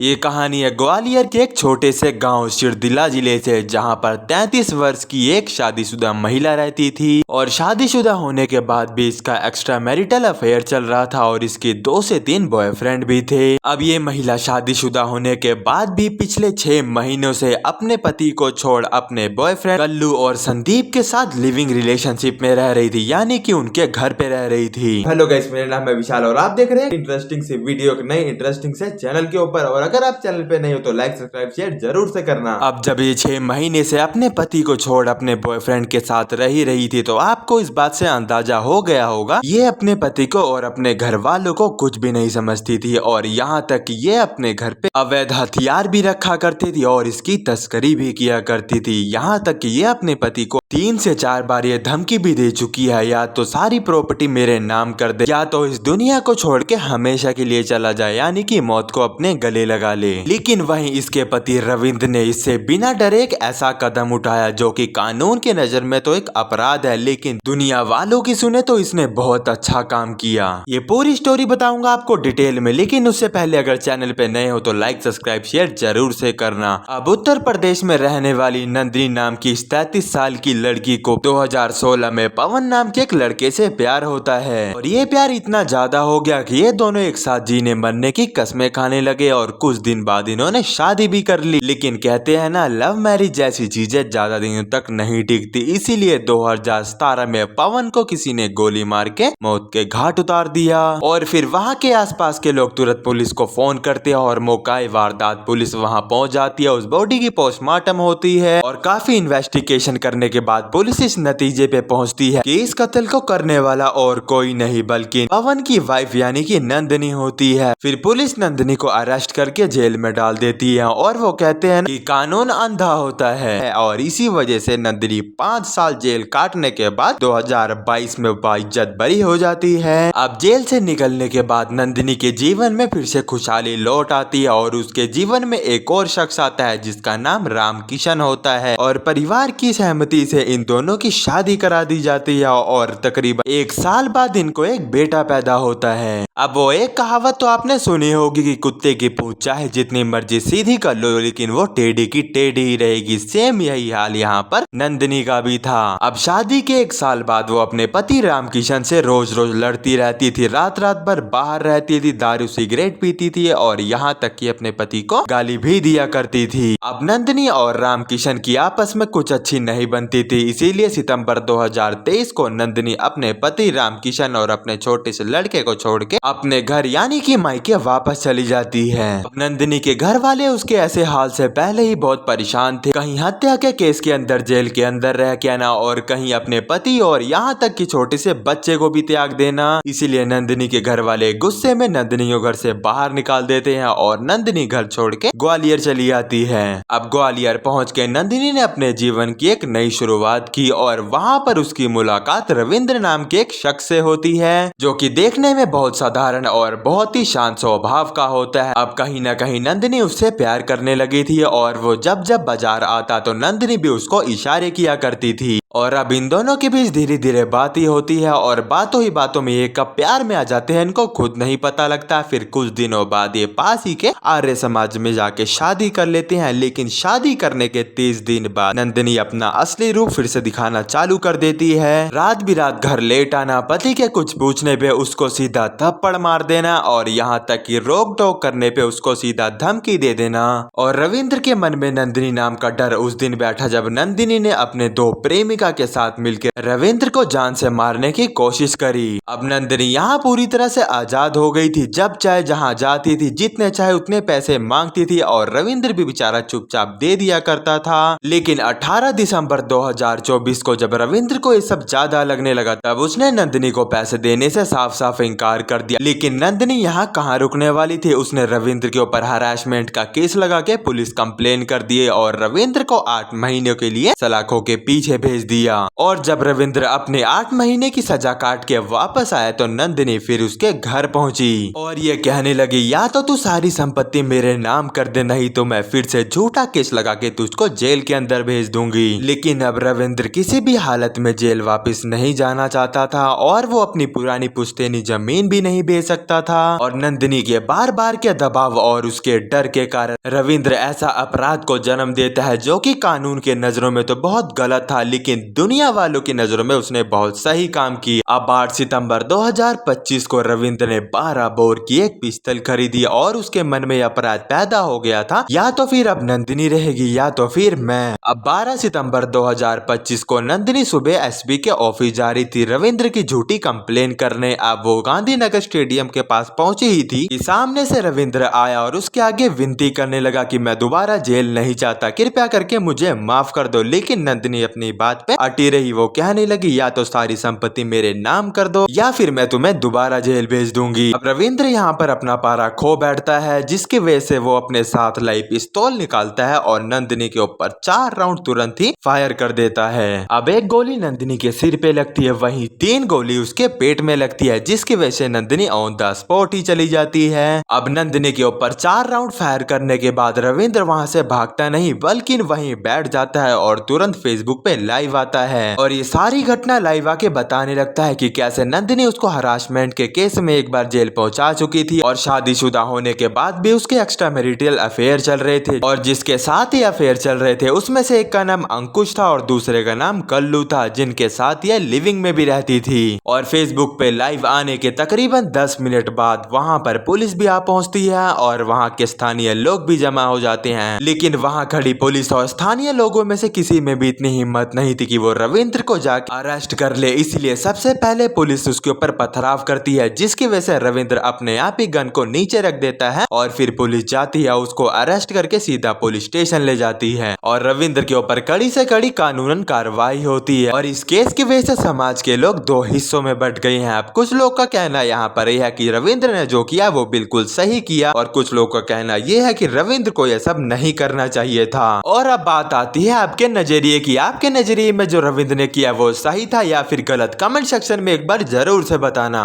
ये कहानी है ग्वालियर के एक छोटे से गांव सिरदिला जिले से, जहां पर 33 वर्ष की एक शादीशुदा महिला रहती थी और शादीशुदा होने के बाद भी इसका एक्स्ट्रा मैरिटल अफेयर चल रहा था और इसके 2 से 3 बॉयफ्रेंड भी थे। अब ये महिला शादीशुदा होने के बाद भी पिछले 6 महीनों से अपने पति को छोड़ अपने बॉयफ्रेंड कल्लू और संदीप के साथ लिविंग रिलेशनशिप में रह रही थी, यानी कि उनके घर पे रह रही थी। हेलो गाइस, मेरा नाम है विशाल और आप देख रहे हैं इंटरेस्टिंग सी वीडियो नई इंटरेस्टिंग से चैनल के ऊपर। और अगर आप चैनल पे नहीं हो तो लाइक सब्सक्राइब शेयर जरूर से करना। अब जब ये 6 महीने से अपने पति को छोड़ अपने बॉयफ्रेंड के साथ रही थी तो आपको इस बात से अंदाजा हो गया होगा ये अपने पति को और अपने घर वालों को कुछ भी नहीं समझती थी और यहाँ तक ये अपने घर पे अवैध हथियार भी रखा करती थी और इसकी तस्करी भी किया करती थी। यहाँ तक कि ये अपने पति को 3 से 4 बार ये धमकी भी दे चुकी है, या तो सारी प्रॉपर्टी मेरे नाम कर दे या तो इस दुनिया को छोड़ के हमेशा के लिए चला जाए, यानी कि मौत को अपने गले लगा ले। लेकिन वहीं इसके पति रविंद्र ने इससे बिना डरे एक ऐसा कदम उठाया जो कि कानून के नजर में तो एक अपराध है, लेकिन दुनिया वालों की सुने तो इसने बहुत अच्छा काम किया। ये पूरी स्टोरी बताऊंगा आपको डिटेल में, लेकिन उससे पहले अगर चैनल पे नए हो तो लाइक सब्सक्राइब शेयर जरूर से करना। अब उत्तर प्रदेश में रहने वाली नंदिनी नाम की 33 साल की लड़की को 2016 में पवन नाम के एक लड़के से प्यार होता है और ये प्यार इतना ज्यादा हो गया कि ये दोनों एक साथ जीने मरने की कस्में खाने लगे और कुछ दिन बाद इन्होंने शादी भी कर ली। लेकिन कहते हैं ना, लव मैरिज जैसी चीजें ज्यादा दिनों तक नहीं टिकती, इसीलिए 2017 में पवन को किसी ने गोली मार के मौत के घाट उतार दिया और फिर वहाँ के आसपास के लोग तुरंत पुलिस को फोन करते हैं और मौकाए वारदात पुलिस वहाँ पहुँच जाती है। उस बॉडी की पोस्टमार्टम होती है और काफी इन्वेस्टिगेशन करने के बाद पुलिस इस नतीजे पे पहुँचती है कि इस कत्ल को करने वाला और कोई नहीं बल्कि पवन की वाइफ यानी कि नंदिनी होती है। फिर पुलिस नंदिनी को अरेस्ट करके जेल में डाल देती है और वो कहते हैं कि कानून अंधा होता है और इसी वजह से नंदिनी 5 साल जेल काटने के बाद 2022 में बाइज्जत बरी हो जाती है। अब जेल से निकलने के बाद नंदिनी के जीवन में फिर से खुशहाली लौट आती है और उसके जीवन में एक और शख्स आता है जिसका नाम राम किशन होता है और परिवार की सहमति से इन दोनों की शादी करा दी जाती है और तकरीबन 1 साल बाद इनको एक बेटा पैदा होता है। अब वो एक कहावत तो आपने सुनी होगी कि कुत्ते की पूंछ चाहे जितनी मर्जी सीधी कर लो लेकिन वो टेढ़ी की टेढ़ी ही रहेगी। सेम यही हाल यहाँ पर नंदिनी का भी था। अब शादी के 1 साल बाद वो अपने पति रामकिशन से रोज रोज लड़ती रहती थी, रात रात भर बाहर रहती थी, दारू सिगरेट पीती थी और यहाँ तक कि अपने पति को गाली भी दिया करती थी। अब नंदिनी और रामकिशन की आपस में कुछ अच्छी नहीं बनती थी, इसीलिए सितंबर 2023 को नंदिनी अपने पति रामकिशन और अपने छोटे से लड़के को छोड़ के अपने घर यानी कि मायके वापस चली जाती है। नंदिनी के घर वाले उसके ऐसे हाल से पहले ही बहुत परेशान थे, कहीं हत्या के केस के अंदर जेल के अंदर रह के आना और कहीं अपने पति और यहाँ तक कि छोटे से बच्चे को भी त्याग देना। इसीलिए नंदिनी के घर वाले गुस्से में नंदिनी को घर से बाहर निकाल देते हैं और नंदिनी घर छोड़ के ग्वालियर चली आती है। अब ग्वालियर पहुँच के नंदिनी ने अपने जीवन की एक नई शुरुआत की और वहाँ पर उसकी मुलाकात रविंद्र नाम के एक शख्स से होती है जो कि देखने में बहुत साधारण और बहुत ही शांत स्वभाव का होता है। अब कहीं न कहीं नंदिनी उससे प्यार करने लगी थी और वो जब जब बाजार आता तो नंदिनी भी उसको इशारे किया करती थी और अब इन दोनों के बीच धीरे धीरे बात ही होती है और बातों ही बातों में ये कब प्यार में आ जाते हैं इनको खुद नहीं पता लगता। फिर कुछ दिनों बाद ये पास ही के आर्य समाज में जाके शादी कर लेते हैं, लेकिन शादी करने के 30 दिन बाद नंदिनी अपना असली रूप फिर से दिखाना चालू कर देती है। रात बिरात घर लेट आना, पति के कुछ पूछने पे उसको सीधा थप्पड़ मार देना और यहाँ तक कि रोक टोक करने पे उसको सीधा धमकी दे देना। और रविंद्र के मन में नंदिनी नाम का डर उस दिन बैठा जब नंदिनी ने अपने 2 प्रेमिका के साथ मिलकर रविंद्र को जान से मारने की कोशिश करी। अब नंदिनी यहाँ पूरी तरह से आजाद हो गई थी, जब चाहे जहाँ जाती थी, जितने चाहे उतने पैसे मांगती थी और रविंद्र भी बेचारा चुपचाप दे दिया करता था। लेकिन 18 दिसंबर 2024 को जब रविंद्र को ये सब ज्यादा लगने लगा तब उसने नंदिनी को पैसे देने से साफ साफ इनकार कर दिया। लेकिन नंदिनी यहाँ कहाँ रुकने वाली थी, उसने रविंद्र के ऊपर हरासमेंट का केस लगा के पुलिस कंप्लेन कर दिए और रविंद्र को 8 महीनों के लिए सलाखों के पीछे भेज दिया। और जब रविंद्र अपने 8 महीने की सजा काट के वापस आया तो नंदिनी फिर उसके घर पहुंची और ये कहने लगी, या तो तू सारी संपत्ति मेरे नाम कर दे, नहीं तो मैं फिर से झूठा केस लगा के तुझको जेल के अंदर भेज दूंगी। लेकिन अब रविंद्र किसी भी हालत में जेल वापस नहीं जाना चाहता था और वो अपनी पुरानी पुश्तैनी जमीन भी नहीं बेच सकता था। और नंदिनी के बार बार के दबाव और उसके डर के कारण रविंद्र ऐसा अपराध को जन्म देता है जो कि कानून के नजरों में तो बहुत गलत था, लेकिन दुनिया वालों की नजरों में उसने बहुत सही काम किया। अब 8 सितंबर 2025 को रविंद्र ने 12 बोर की एक पिस्तौल खरीदी और उसके मन में अपराध पैदा हो गया था, या तो फिर अब नंदिनी रहेगी या तो फिर मैं। अब 12 सितंबर 2025 को नंदिनी सुबह एसपी के ऑफिस जा रही थी रविंद्र की झूठी कंप्लेन करने। अब वो गांधीनगर स्टेडियम के पास पहुंची ही थी कि सामने से रविंद्र आया और उसके आगे विनती करने लगा कि मैं दोबारा जेल नहीं चाहता, कृपया करके मुझे माफ कर दो। लेकिन नंदिनी अपनी बात पे अटी रही। वो कहने लगी, या तो सारी संपत्ति मेरे नाम कर दो या फिर मैं तुम्हें दोबारा जेल भेज दूंगी। अब रविंद्र यहाँ पर अपना पारा खो बैठता है, जिसकी वजह से वो अपने साथ लाई पिस्तौल निकालता है और नंदिनी के ऊपर 4 राउंड तुरंत ही फायर कर देता है। अब एक गोली नंदिनी के सिर पे लगती है, वहीं 3 गोली उसके पेट में लगती है, जिसकी वजह से नंदिनी ऑन द स्पॉट ही चली जाती है। अब नंदिनी के ऊपर 4 राउंड फायर करने के बाद रविंद्र वहां से भागता नहीं बल्कि वहीं बैठ जाता है और तुरंत फेसबुक पे लाइव आता है और ये सारी घटना लाइव आके बताने लगता है कि कैसे नंदिनी उसको हरासमेंट के केस में एक बार जेल पहुंचा चुकी थी और शादीशुदा होने के बाद भी उसके एक्स्ट्रा मैरिटल अफेयर चल रहे थे, और जिसके साथ ही अफेयर चल रहे थे उसमें से एक का नाम अंकुश था और दूसरे का नाम कल्लू था, जिनके साथ यह लिविंग में भी रहती थी। और फेसबुक पे लाइव आने के तकरीबन 10 मिनट बाद वहां पर पुलिस भी आ पहुंचती है और वहां के स्थानीय लोग भी जमा हो जाते हैं। लेकिन वहां खड़ी पुलिस और स्थानीय लोगों में से किसी में भी इतनी हिम्मत नहीं थी कि वो रविंद्र को जाकर अरेस्ट कर ले, इसलिए सबसे पहले पुलिस उसके ऊपर पथराव करती है, जिसकी वजह से रविंद्र अपने आप ही गन को नीचे रख देता है और फिर पुलिस जाती है उसको अरेस्ट करके सीधा पुलिस स्टेशन ले जाती है और रविंद्र के ऊपर कड़ी से कड़ी कानूनन कार्रवाई होती है। और इस केस की वजह से समाज के लोग 2 हिस्सों में बट गए हैं। अब कुछ लोग का कहना यहाँ पर यह है कि रविंद्र ने जो किया वो बिल्कुल सही किया और कुछ लोग का कहना यह है कि रविंद्र को यह सब नहीं करना चाहिए था। और अब बात आती है आपके नजरिए की, आपके नजरिए में जो रविंद्र ने किया वो सही था या फिर गलत? कमेंट सेक्शन में एक बार जरूर से बताना।